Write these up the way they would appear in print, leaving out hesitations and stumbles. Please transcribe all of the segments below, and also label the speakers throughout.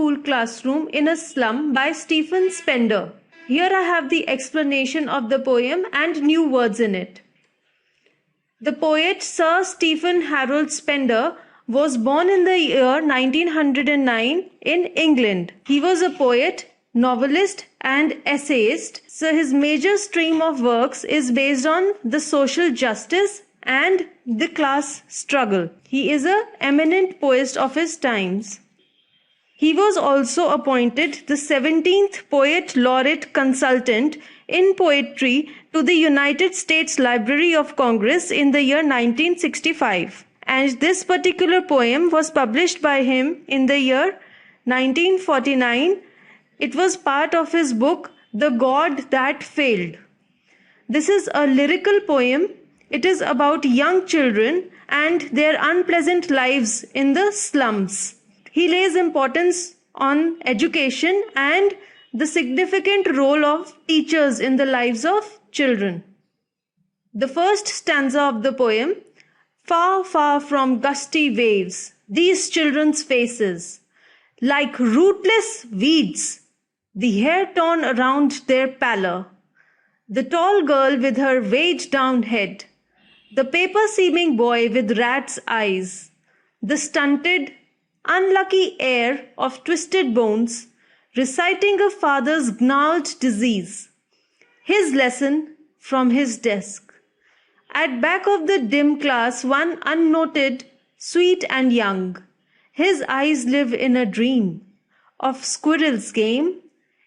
Speaker 1: school classroom in a slum by Stephen Spender. Here I have the explanation of the poem and new words in it. The poet Sir Stephen Harold Spender was born in the year 1909 in England. He was a poet, novelist and essayist. So his major stream of works is based on the social justice and the class struggle. He is an eminent poet of his times. He was also appointed the 17th Poet Laureate Consultant in Poetry to the United States Library of Congress in the year 1965. And this particular poem was published by him in the year 1949. It was part of his book, The God That Failed. This is a lyrical poem. It is about young children and their unpleasant lives in the slums. He lays importance on education and the significant role of teachers in the lives of children. The first stanza of the poem: far, far from gusty waves, these children's faces, like rootless weeds, the hair torn around their pallor, the tall girl with her weighed down head, the paper-seeming boy with rat's eyes, the stunted, unlucky heir of twisted bones, reciting a father's gnarled disease, his lesson from his desk. At back of the dim class, one unnoted, sweet and young, his eyes live in a dream of squirrel's game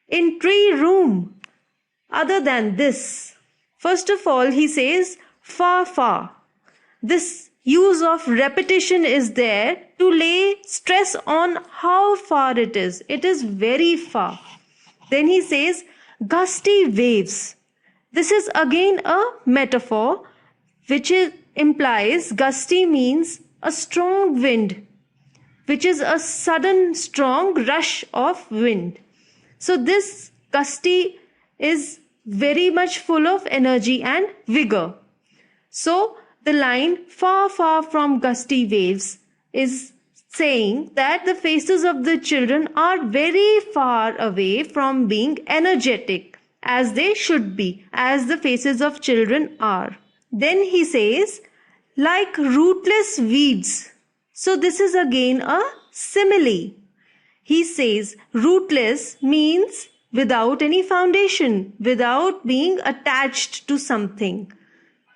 Speaker 1: in tree room. Other than this, first of all, he says, far, far. This use of repetition is there to lay stress on how far it is. It is very far. Then he says, gusty waves. This is again a metaphor which implies gusty means a strong wind, which is a sudden strong rush of wind. So this gusty is very much full of energy and vigor. So the line far, far from gusty waves is saying that the faces of the children are very far away from being energetic as they should be, as the faces of children are. Then he says, like rootless weeds. So this is again a simile. He says rootless means without any foundation, without being attached to something.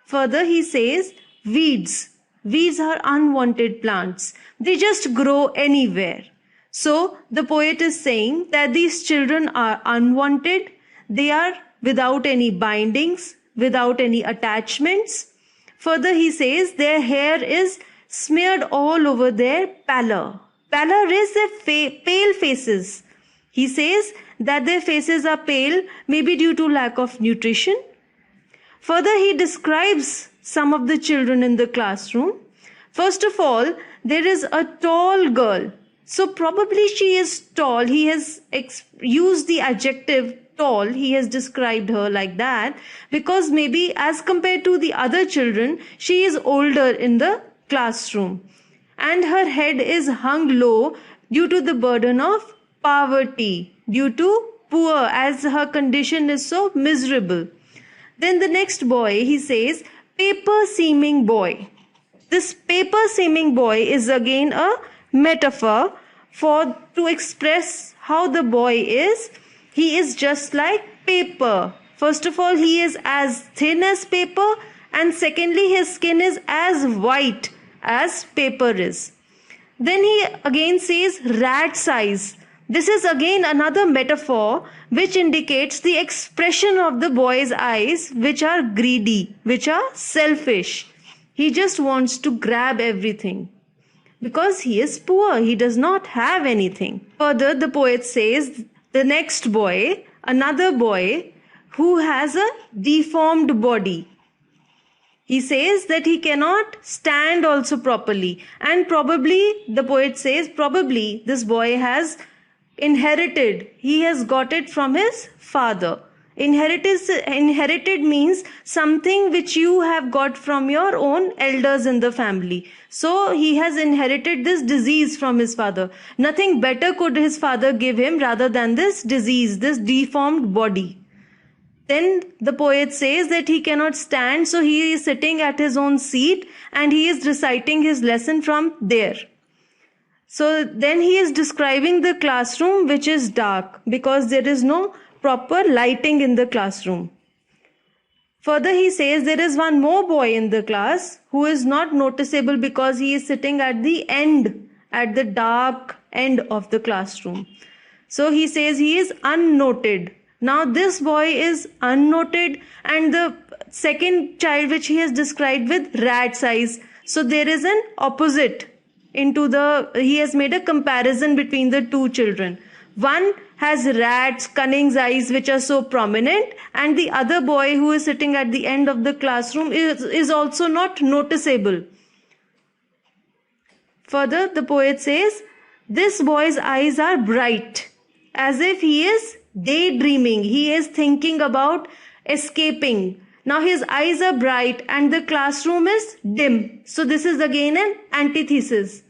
Speaker 1: Further, he says weeds. Weeds are unwanted plants. They just grow anywhere. So the poet is saying that these children are unwanted. They are without any bindings, without any attachments. Further, he says their hair is smeared all over their pallor. Pallor is their pale faces. He says that their faces are pale, maybe due to lack of nutrition. Further, he describes some of the children in the classroom. First of all, there is a tall girl. So probably she is tall. He has used the adjective tall. He has described her like that because maybe as compared to the other children, she is older in the classroom. And her head is hung low due to the burden of poverty, due to poor, as her condition is so miserable. Then the next boy, he says, paper-seeming boy. This paper-seeming boy is again a metaphor to express how the boy is. He is just like paper. First of all, he is as thin as paper, and secondly, his skin is as white as paper is. Then he again says rat's eyes. This is again another metaphor which indicates the expression of the boy's eyes, which are greedy, which are selfish. He just wants to grab everything because he is poor. He does not have anything. Further, the poet says the next boy, another boy who has a deformed body. He says that he cannot stand also properly. And probably, the poet says, probably this boy has inherited. He has got it from his father. Inherited means something which you have got from your own elders in the family. So he has inherited this disease from his father. Nothing better could his father give him rather than this disease, this deformed body. Then the poet says that he cannot stand, so he is sitting at his own seat and he is reciting his lesson from there. So then he is describing the classroom, which is dark because there is no proper lighting in the classroom. Further, he says there is one more boy in the class who is not noticeable because he is sitting at the end, at the dark end of the classroom. So he says he is unnoted. Now this boy is unnoted, and the second child which he has described with rat's eyes. So there is an opposite he has made a comparison between the two children. One has rat's cunning eyes which are so prominent, and the other boy who is sitting at the end of the classroom is also not noticeable. Further, the poet says, this boy's eyes are bright, as if he is daydreaming. He is thinking about escaping. Now his eyes are bright and the classroom is dim. So this is again an antithesis.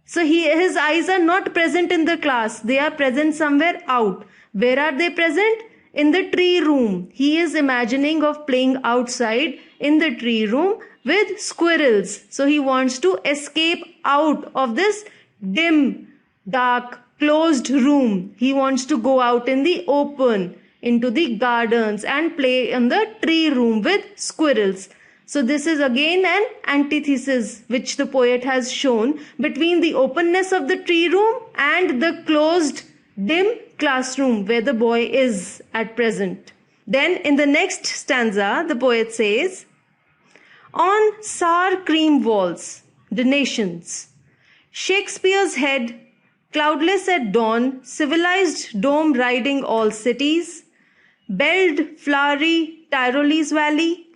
Speaker 1: So his eyes are not present in the class. They are present somewhere out. Where are they present? In the tree room. He is imagining of playing outside in the tree room with squirrels. So he wants to escape out of this dim, dark, closed room. He wants to go out in the open, into the gardens, and play in the tree room with squirrels. So this is again an antithesis which the poet has shown between the openness of the tree room and the closed, dim classroom where the boy is at present. Then in the next stanza, the poet says, on sour cream walls, donations, Shakespeare's head, cloudless at dawn, civilized dome riding all cities, belled flowery Tyrolese valley,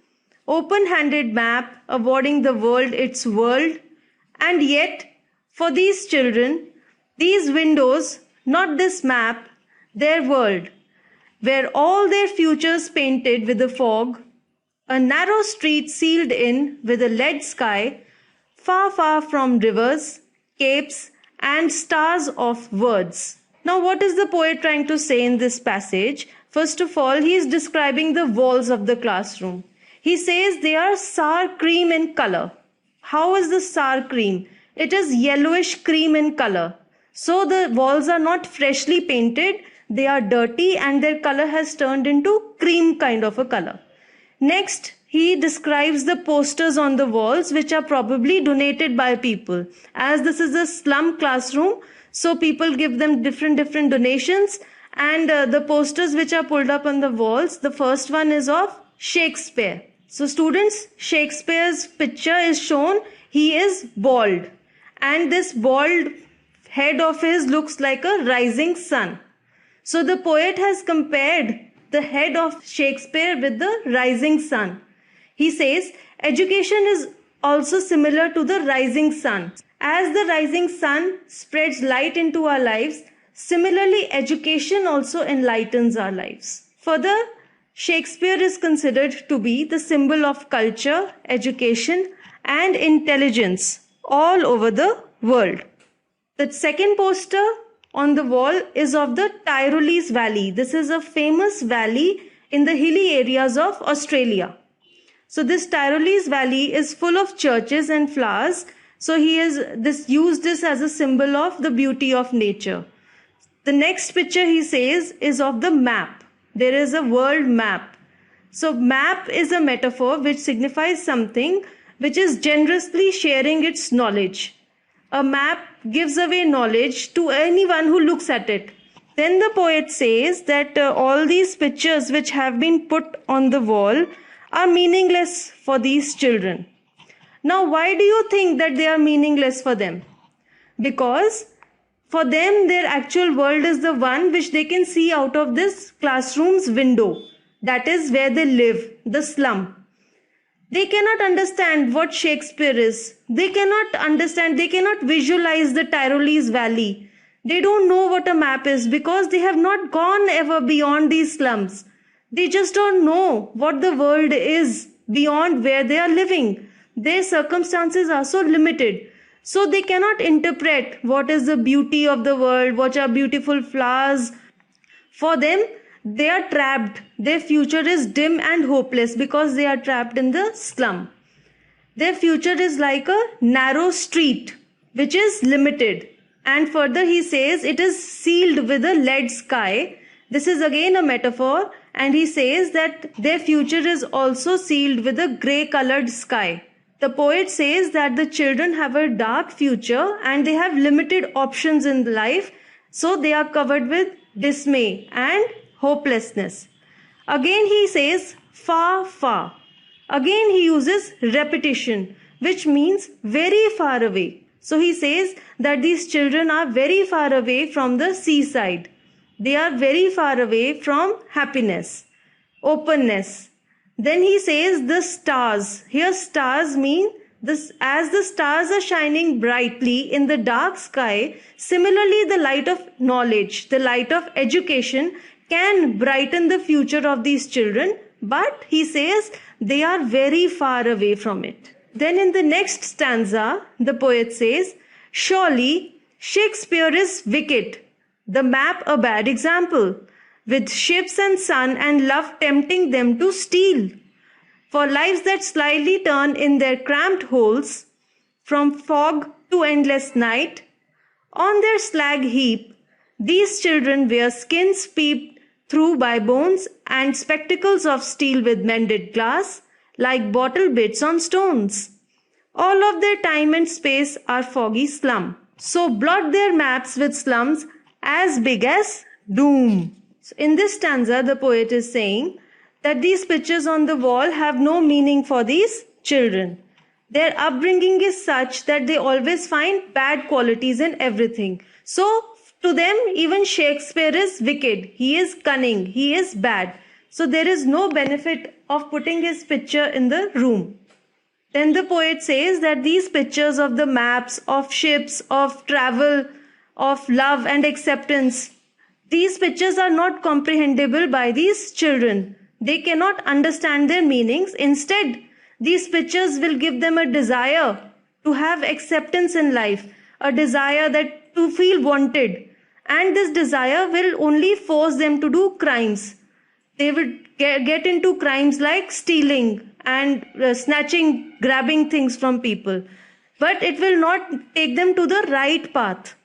Speaker 1: open-handed map awarding the world its world, and yet for these children, these windows, not this map, their world, where all their futures painted with a fog, a narrow street sealed in with a lead sky, far, far from rivers, capes, and stars of words. Now, what is the poet trying to say in this passage? First of all, he is describing the walls of the classroom. He says they are sour cream in color. How is the sour cream? It is yellowish cream in color. So the walls are not freshly painted. They are dirty and their color has turned into cream kind of a color. Next, he describes the posters on the walls which are probably donated by people. As this is a slum classroom, so people give them different donations, and the posters which are pulled up on the walls, the first one is of Shakespeare. So students, Shakespeare's picture is shown. He is bald, and this bald head of his looks like a rising sun. So the poet has compared the head of Shakespeare with the rising sun. He says, education is also similar to the rising sun. As the rising sun spreads light into our lives, similarly, education also enlightens our lives. Further, Shakespeare is considered to be the symbol of culture, education, and intelligence all over the world. The second poster on the wall is of the Tyrolese Valley. This is a famous valley in the hilly areas of Australia. So this Tyrolese Valley is full of churches and flowers. So he has used this as a symbol of the beauty of nature. The next picture he says is of the map. There is a world map. So map is a metaphor which signifies something which is generously sharing its knowledge. A map gives away knowledge to anyone who looks at it. Then the poet says that all these pictures which have been put on the wall are meaningless for these children. Now, why do you think that they are meaningless for them? Because for them, their actual world is the one which they can see out of this classroom's window. That is where they live, the slum. They cannot understand what Shakespeare is. They cannot visualize the Tyrolese Valley. They don't know what a map is because they have not gone ever beyond these slums. They just don't know what the world is beyond where they are living. Their circumstances are so limited. So they cannot interpret what is the beauty of the world, what are beautiful flowers. For them, they are trapped. Their future is dim and hopeless because they are trapped in the slum. Their future is like a narrow street, which is limited. And further, he says it is sealed with a lead sky. This is again a metaphor. And he says that their future is also sealed with a grey colored sky. The poet says that the children have a dark future and they have limited options in life. So they are covered with dismay and hopelessness. Again, he says far, far. Again, he uses repetition, which means very far away. So he says that these children are very far away from the seaside. They are very far away from happiness, openness. Then he says the stars. Here stars mean this, as the stars are shining brightly in the dark sky, similarly the light of knowledge, the light of education can brighten the future of these children. But he says they are very far away from it. Then in the next stanza, the poet says, surely Shakespeare is wicked, the map a bad example, with ships and sun and love tempting them to steal. For lives that slyly turn in their cramped holes, from fog to endless night, on their slag heap, these children wear skins peeped through by bones and spectacles of steel with mended glass, like bottle bits on stones. All of their time and space are foggy slum. So blot their maps with slums as big as doom. So in this stanza, the poet is saying that these pictures on the wall have no meaning for these children. Their upbringing is such that they always find bad qualities in everything. So to them, even Shakespeare is wicked. He is cunning. He is bad. So there is no benefit of putting his picture in the room. Then the poet says that these pictures of the maps, of ships, of travel, of love and acceptance, these pictures are not comprehensible by these children. They cannot understand their meanings. Instead, these pictures will give them a desire to have acceptance in life, a desire that to feel wanted. And this desire will only force them to do crimes. They will get into crimes like stealing and snatching, grabbing things from people. But it will not take them to the right path.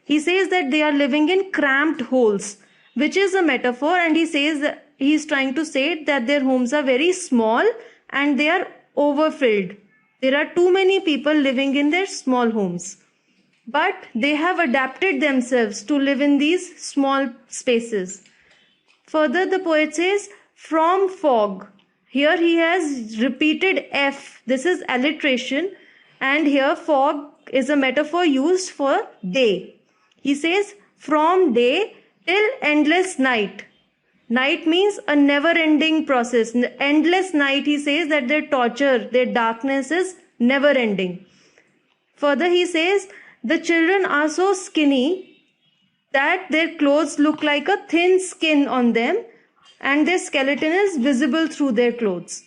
Speaker 1: He says that they are living in cramped holes, which is a metaphor, and he says that he is trying to say that their homes are very small and they are overfilled. There are too many people living in their small homes. But they have adapted themselves to live in these small spaces. Further, the poet says, from fog. Here he has repeated F. This is alliteration. And here fog is a metaphor used for day. He says, from day till endless night. Night means a never-ending process. Endless night, he says that their torture, their darkness is never-ending. Further, he says, the children are so skinny that their clothes look like a thin skin on them and their skeleton is visible through their clothes.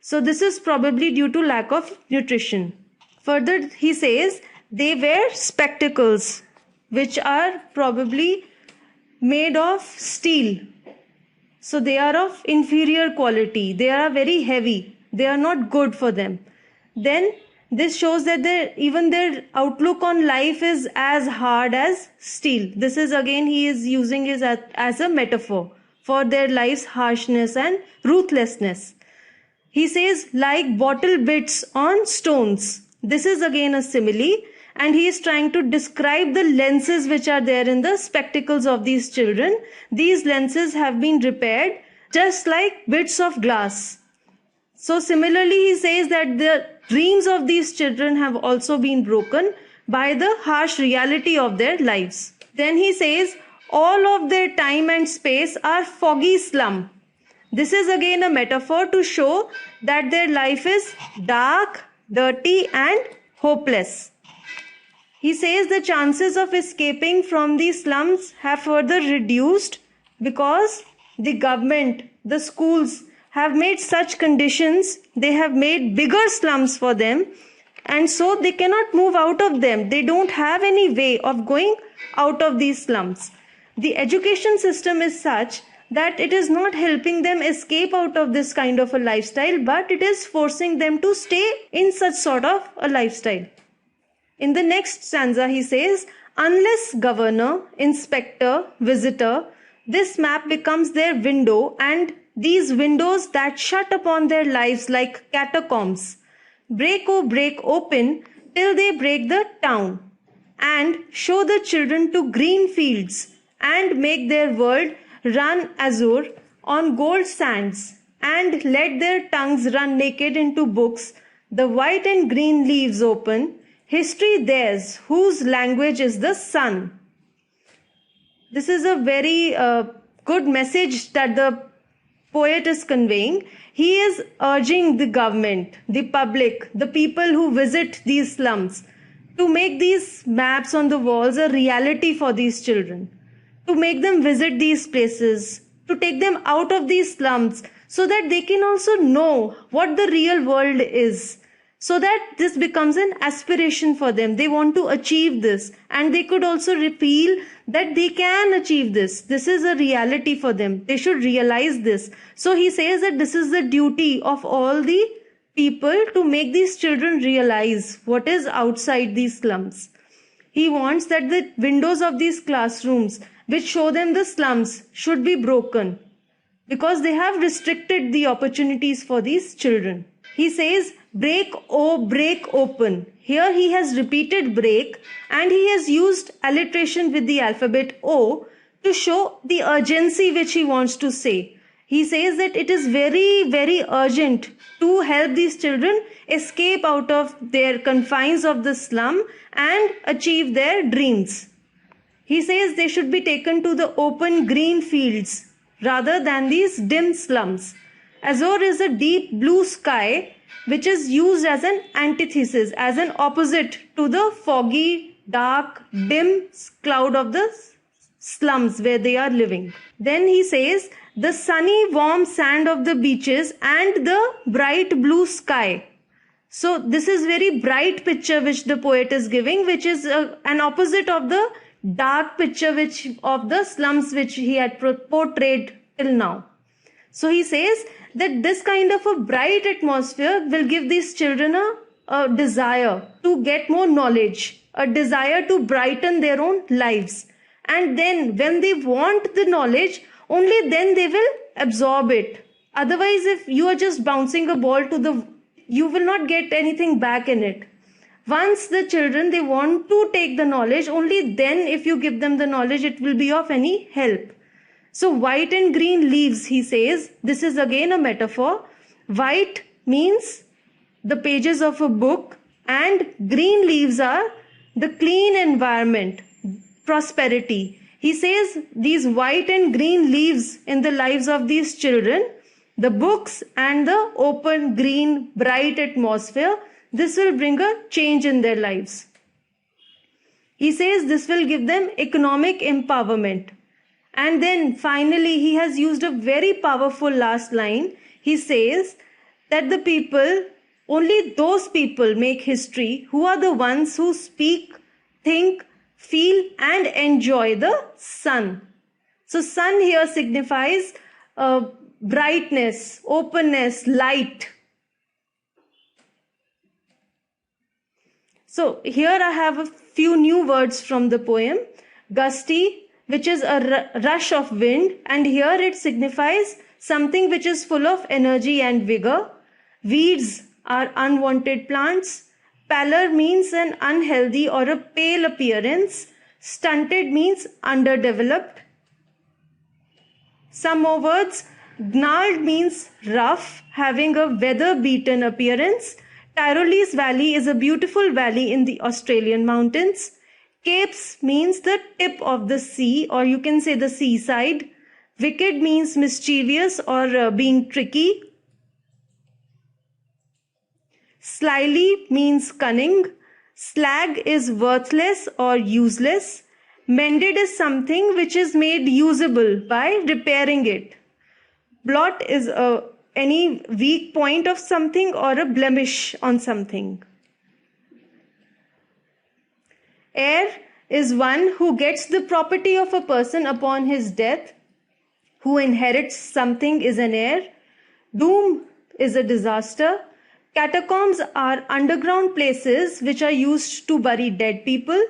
Speaker 1: So this is probably due to lack of nutrition. Further, he says they wear spectacles which are probably made of steel. So they are of inferior quality. They are very heavy. They are not good for them. Then this shows that even their outlook on life is as hard as steel. This is again, he is using it as a metaphor for their life's harshness and ruthlessness. He says, like bottle bits on stones. This is again a simile, and he is trying to describe the lenses which are there in the spectacles of these children. These lenses have been repaired just like bits of glass. So similarly, he says that the dreams of these children have also been broken by the harsh reality of their lives. Then he says, all of their time and space are foggy slum. This is again a metaphor to show that their life is dark, dirty and hopeless. He says the chances of escaping from these slums have further reduced because the government, the schools have made such conditions, they have made bigger slums for them, and so they cannot move out of them. They don't have any way of going out of these slums. The education system is such that it is not helping them escape out of this kind of a lifestyle, but it is forcing them to stay in such sort of a lifestyle. In the next stanza, he says, unless governor, inspector, visitor, this map becomes their window, and these windows that shut upon their lives like catacombs. Break, oh, break open till they break the town, and show the children to green fields, and make their world run azure on gold sands, and let their tongues run naked into books, the white and green leaves open, history theirs, whose language is the sun. This is a very good message that the poet is conveying. He is urging the government, the public, the people who visit these slums to make these maps on the walls a reality for these children, to make them visit these places, to take them out of these slums so that they can also know what the real world is, so that this becomes an aspiration for them. They want to achieve this, and they could also feel that they can achieve this. This is a reality for them. They should realize this. So he says that this is the duty of all the people to make these children realize what is outside these slums. He wants that the windows of these classrooms which show them the slums should be broken, because they have restricted the opportunities for these children. He says, break, oh, break open. Here he has repeated break, and he has used alliteration with the alphabet O to show the urgency which he wants to say. He says that it is very, very urgent to help these children escape out of their confines of the slum and achieve their dreams. He says they should be taken to the open green fields rather than these dim slums. Azure is a deep blue sky which is used as an antithesis, as an opposite to the foggy, dark, dim cloud of the slums where they are living. Then he says the sunny, warm sand of the beaches and the bright blue sky. So this is very bright picture which the poet is giving, which is an opposite of the dark picture which of the slums which he had portrayed till now. So he says that this kind of a bright atmosphere will give these children a desire to get more knowledge, a desire to brighten their own lives. And then when they want the knowledge, only then they will absorb it. Otherwise, if you are just bouncing a ball you will not get anything back in it. Once the children, they want to take the knowledge, only then if you give them the knowledge, it will be of any help. So white and green leaves, he says, this is again a metaphor. White means the pages of a book, and green leaves are the clean environment, prosperity. He says these white and green leaves in the lives of these children, the books and the open, green, bright atmosphere, this will bring a change in their lives. He says this will give them economic empowerment. And then finally, he has used a very powerful last line. He says that the people, only those people make history who are the ones who speak, think, feel and enjoy the sun. So sun here signifies brightness, openness, light. So here I have a few new words from the poem. Gusty, which is a rush of wind, and here it signifies something which is full of energy and vigor. Weeds are unwanted plants. Pallor means an unhealthy or a pale appearance. Stunted means underdeveloped. Some more words. Gnarled means rough, having a weather-beaten appearance. Tyrolese Valley is a beautiful valley in the Australian mountains. Capes means the tip of the sea, or you can say the seaside. Wicked means mischievous or being tricky. Slyly means cunning. Slag is worthless or useless. Mended is something which is made usable by repairing it. Blot is any weak point of something or a blemish on something. Heir is one who gets the property of a person upon his death. Who inherits something is an heir. Doom is a disaster. Catacombs are underground places which are used to bury dead people.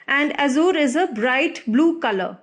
Speaker 1: And azure is a bright blue color.